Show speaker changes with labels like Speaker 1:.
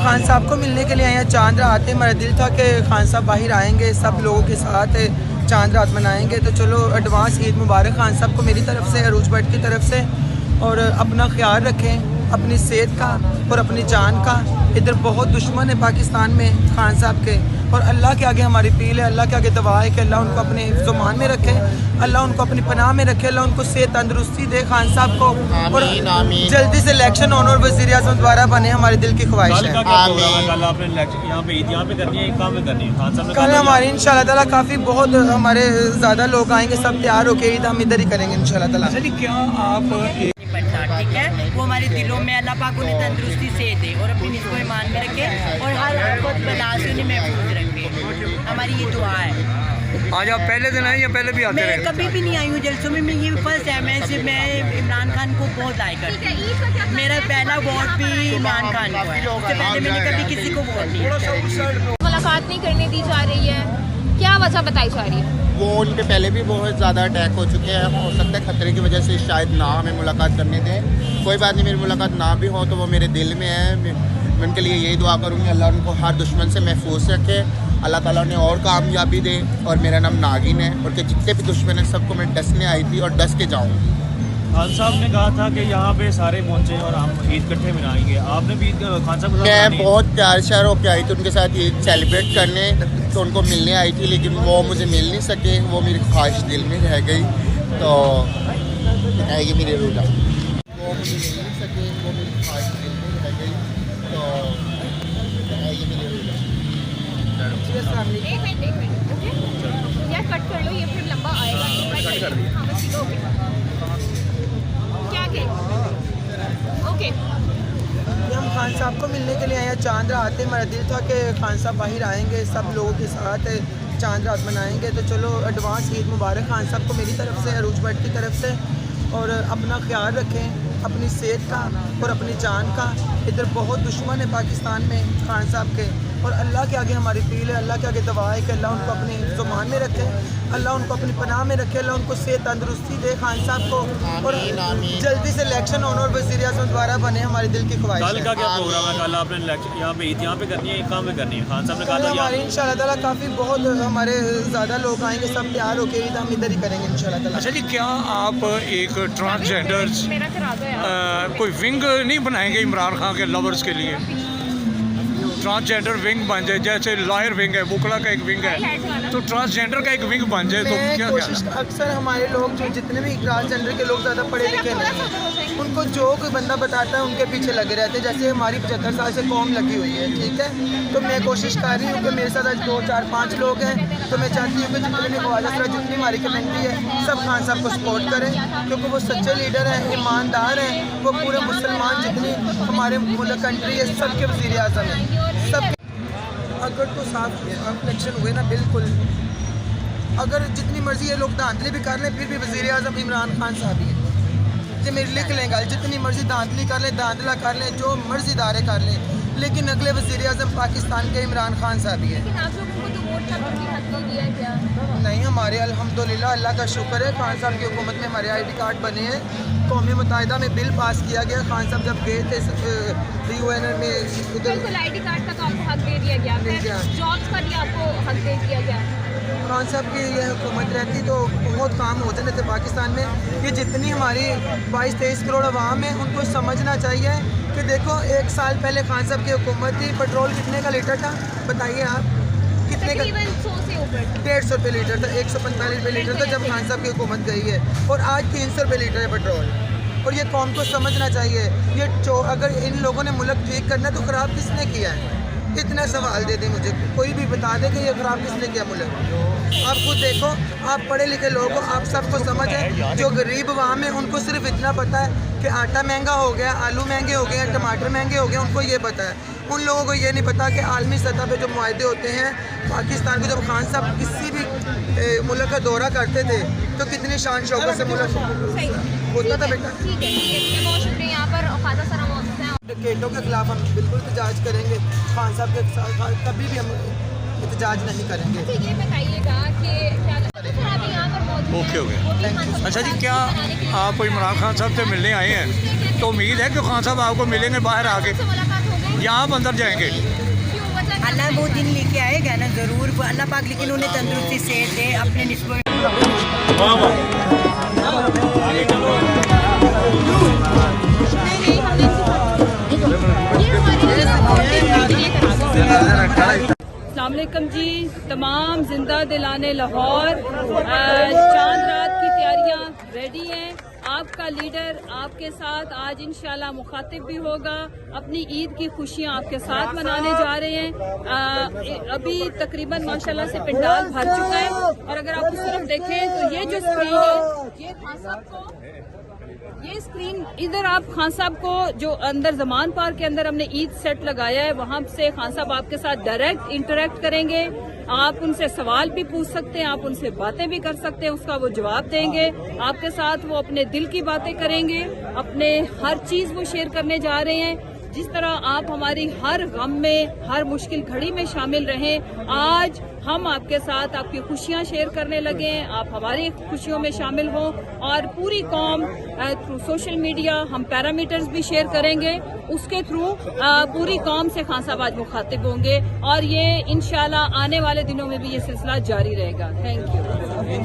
Speaker 1: खान साहब को मिलने के लिए आए हैं। चांद रात है, मेरा दिल था कि खान साहब बाहर आएंगे, सब लोगों के साथ चांद रात मनाएंगे। तो चलो एडवांस ईद मुबारक खान साहब को मेरी तरफ से, अरूज भट्ट की तरफ से। और अपना ख्याल रखें, अपनी सेहत का और अपनी जान का। इधर बहुत दुश्मन है पाकिस्तान में खान साहब के, और अल्लाह के आगे हमारी अपील है, अल्लाह के आगे दुआ है कि अल्लाह उनको अपने ज़ुमान में रखे, अल्लाह उनको अपनी पनाह में रखे, अल्लाह उनको सेहत तंदरुस्ती दे खान साहब को। और जल्दी से इलेक्शन होने और वज़ीर आज़म दोबारा बने, हमारे दिल की ख्वाहिश है। कल हमारी इंशाल्लाह ताला काफ़ी बहुत हमारे ज़्यादा लोग आएंगे, सब तैयार होकर ईद हम इधर ही करेंगे इंशाल्लाह ताला।
Speaker 2: क्या आप ठीक है, वो हमारे दिलों में अल्लाह पाक उन्हें तंदुरुस्ती से दे और अपनी निस्बत ईमान में रखे और हर वक्त बला से उन्हें महफूज रखे, हमारी ये दुआ है।
Speaker 3: आज आप पहले दिन आए या पहले भी आते रहे?
Speaker 2: मैं कभी भी नहीं आई हूँ जलसों में, मैं ये फर्स्ट टाइम है। मैं इमरान खान को बहुत लाइक करती हूँ, मेरा पहला वोट भी इमरान खान को है, उससे पहले मैंने कभी किसी को वोट नहीं किया।
Speaker 4: मुलाकात नहीं करने दी जा रही है, क्या वजह बताई जा रही है?
Speaker 5: वो उन पे पहले भी बहुत ज़्यादा अटैक हो चुके हैं, हो सकता है खतरे की वजह से शायद ना हमें मुलाकात करने दें। कोई बात नहीं, मेरी मुलाकात ना भी हो तो वो मेरे दिल में है। मैं उनके लिए यही दुआ करूँगी, अल्लाह उनको हर दुश्मन से महफूज रखे, अल्लाह ताला उन्हें और कामयाबी दे। और मेरा नाम नागिन है, और के जितने भी दुश्मन हैं सबको मैं डसने आई थी और डस के जाऊँगी।
Speaker 6: खान साहब ने कहा था कि यहाँ पे सारे पहुँचे और हम ईद इकट्ठे मनाएंगे, आपने भी खान साहब
Speaker 5: मैं बहुत प्यार श्यार होकर आई थी उनके साथ ईद सेलिब्रेट करने, तो उनको मिलने आई थी, लेकिन वो मुझे मिल नहीं सके, वो मेरी ख्वाहिश दिल में रह गई। तो ये मेरी रूल है, वो मुझे मिल नहीं सके, वो मेरी ख्वाहिश दिल में रह गई। तो ये मेरी रूल है।
Speaker 4: एक मिनट ओके यार, कट कर लो, ये फिर लंबा आएगा। हाँ बस ठीक है, ओके क्या कहें? ओके
Speaker 1: हम खान साहब को मिलने के लिए आए हैं। चांद रात है, मेरा दिल था कि खान साहब बाहर आएंगे, सब लोगों के साथ चांद रात मनाएंगे। तो चलो एडवांस ईद मुबारक खान साहब को मेरी तरफ से, अरूज भट्ट की तरफ से। और अपना ख्याल रखें, अपनी सेहत का और अपनी जान का। इधर बहुत दुश्मन है पाकिस्तान में खान साहब के, और अल्लाह के आगे हमारी अपील है, अल्लाह के आगे दुआ है कि अल्लाह उनको अपने ज़ुमान में रखे, अल्लाह उनको अपनी पनाह में रखे, अल्लाह उनको सेहत तंदरुस्ती दे खान साहब को। और जल्दी से इलेक्शन होने और वज़ीर आज़म दोबारा बने, हमारे दिल की ख्वाहिश है।
Speaker 6: कल का क्या प्रोग्राम है? कल आपने यहाँ पे ईद यहाँ पे करनी है, काम में करनी है? खान साहब ने कहा था
Speaker 1: हमारे इंशाल्लाह ताला काफ़ी बहुत हमारे ज़्यादा लोग आएंगे, सब तैयार होकर ईद हम इधर ही करेंगे इंशाल्लाह ताला।
Speaker 3: अच्छा जी, क्या आप एक ट्रांसजेंडर्स
Speaker 4: मेरा करा दो यार।
Speaker 3: कोई विंग नहीं बनाएंगे इमरान खान के लवर्स के लिए? ट्रांसजेंडर विंग बन जाए, जैसे लॉयर विंग है, बुकला का एक विंग है, तो ट्रांसजेंडर का एक विंग बन जाए तो क्या
Speaker 1: कोशिश अक्सर हमारे लोग जो जितने भी ट्रांसजेंडर के लोग ज़्यादा पढ़े लिखे नहीं, उनको जो कोई बंदा बताता है उनके पीछे लगे रहते हैं। जैसे हमारी 75 साल से कौम लगी हुई है, ठीक है, तो मैं कोशिश कर रही हूँ कि मेरे साथ आज 2 4 5 लोग हैं, तो मैं चाहती हूँ कि जितने भी ख्वाजा सरा, जितनी हमारी कमेटी है, सब खान साहब को सपोर्ट करें, क्योंकि वो सच्चे लीडर हैं, ईमानदार हैं, वो पूरे मुसलमान जितनी हमारे मुल्क कंट्री है सबके वज़ीर आज़म हैं, सब। अगर तो साफ इलेक्शन हुए ना, बिल्कुल अगर जितनी मर्जी ये लोग धांधली भी कर लें, फिर भी वज़ीर आज़म इमरान खान साहब ही है। ये मेरे लिख लेंगे, जितनी मर्जी धांधली कर लें, धांधला कर लें, जो मर्जी दारे कर लें, लेकिन अगले वज़ीर आज़म पाकिस्तान के इमरान खान साहब ही है। नहीं, हमारे अल्हम्दुलिल्लाह अल्लाह का शुक्र है, खान साहब की हुकूमत में हमारे ID कार्ड बने हैं। कौमी मुत्तहिदा में बिल पास किया गया, खान साहब जब गए थे UN में,
Speaker 4: बिल्कुल ID कार्ड का तो आपको हक दे दिया गया, जॉब्स का भी आपको हक दे दिया गया।
Speaker 1: खान साहब की यह हुकूमत रहती तो बहुत काम हो जाते थे पाकिस्तान में। ये जितनी हमारी 22-23 करोड़ आवाम है, उनको समझना चाहिए कि देखो 1 साल पहले खान साहब की हुकूमत थी, पेट्रोल कितने का लीटर था बताइए आप? कितने का?
Speaker 4: 100 से ऊपर,
Speaker 1: 150 रुपये लीटर था, 145 रुपये लीटर था जब खान साहब की हुकूमत गई है, और आज 300 रुपये लीटर है पेट्रोल। और ये कौम को समझना चाहिए, ये अगर इन लोगों ने मुल्क ठीक करना है तो ख़राब किसने किया है? इतना सवाल दे दें मुझे, कोई भी बता दे कि ये ख़राब किसने किया मुल्क। आप खुद देखो, आप पढ़े लिखे लोग हो, आप सबको समझ है। जो गरीब अवाम है उनको सिर्फ इतना पता है कि आटा महंगा हो गया, आलू महंगे हो गए, टमाटर महंगे हो गए, उनको ये पता है। उन लोगों को ये नहीं पता कि आलमी सतह पे जो मुआहदे होते हैं पाकिस्तान के, जब खान साहब किसी भी मुल्क का दौरा करते थे तो कितनी शान शौकत से मुल्क होता था। बेटा
Speaker 4: ठीक है, बहुत शुक्रिया। यहाँ पर ख्वाजा सरा मौजूद हैं।
Speaker 1: डेकेटों के खिलाफ हम बिल्कुल एहतजाज करेंगे, खान साहब के साथ कभी भी हम एहतजाज नहीं करेंगे।
Speaker 4: ठीक है, बताइएगा कि क्या अभी यहाँ पर मौजूद
Speaker 3: ओके ओके।
Speaker 4: हैं।
Speaker 3: अच्छा जी, क्या आप इमरान खान साहब से मिलने आए हैं तो उम्मीद है कि खान साहब आपको मिलेंगे बाहर आके?
Speaker 4: मुलाकात हो गई?
Speaker 3: यहाँ आप अंदर जाएंगे।
Speaker 4: क्यों वजह
Speaker 2: अल्लाह वो दिन लेके आएगा ना ज़रूर, वो अल्लाह पाक, लेकिन उन्हें तंदुरुस्ती सेहत दे अपने निस्बत।
Speaker 7: अस्सलामुअलैकुम जी, तमाम जिंदा दिलाने लाहौर, चांद रात की तैयारियां रेडी हैं। आपका लीडर आपके साथ आज इंशाल्लाह मुखातिब भी होगा, अपनी ईद की खुशियां आपके साथ मनाने जा रहे हैं। अभी तकरीबन माशाल्लाह से पंडाल भर चुका है और अगर आप उस तरफ देखें तो ये जो स्क्रीन है, ये खान साहब को, ये स्क्रीन इधर आप खान साहब को जो अंदर जमान पार्क के अंदर हमने ईद सेट लगाया है, वहां से खान साहब आपके साथ डायरेक्ट इंटरेक्ट करेंगे। आप उनसे सवाल भी पूछ सकते हैं, आप उनसे बातें भी कर सकते हैं, उसका वो जवाब देंगे आपके साथ। वो अपने दिल की बातें करेंगे, अपने हर चीज वो शेयर करने जा रहे हैं। जिस तरह आप हमारी हर गम में, हर मुश्किल घड़ी में शामिल रहें, आज हम आपके साथ आपकी खुशियां शेयर करने लगे हैं। आप हमारी खुशियों में शामिल हों और पूरी कौम थ्रू सोशल मीडिया हम पैरामीटर्स भी शेयर करेंगे, उसके थ्रू पूरी कौम से खान साहब आज मुखातिब होंगे और ये इंशाल्लाह आने वाले दिनों में भी ये सिलसिला जारी रहेगा। Thank you.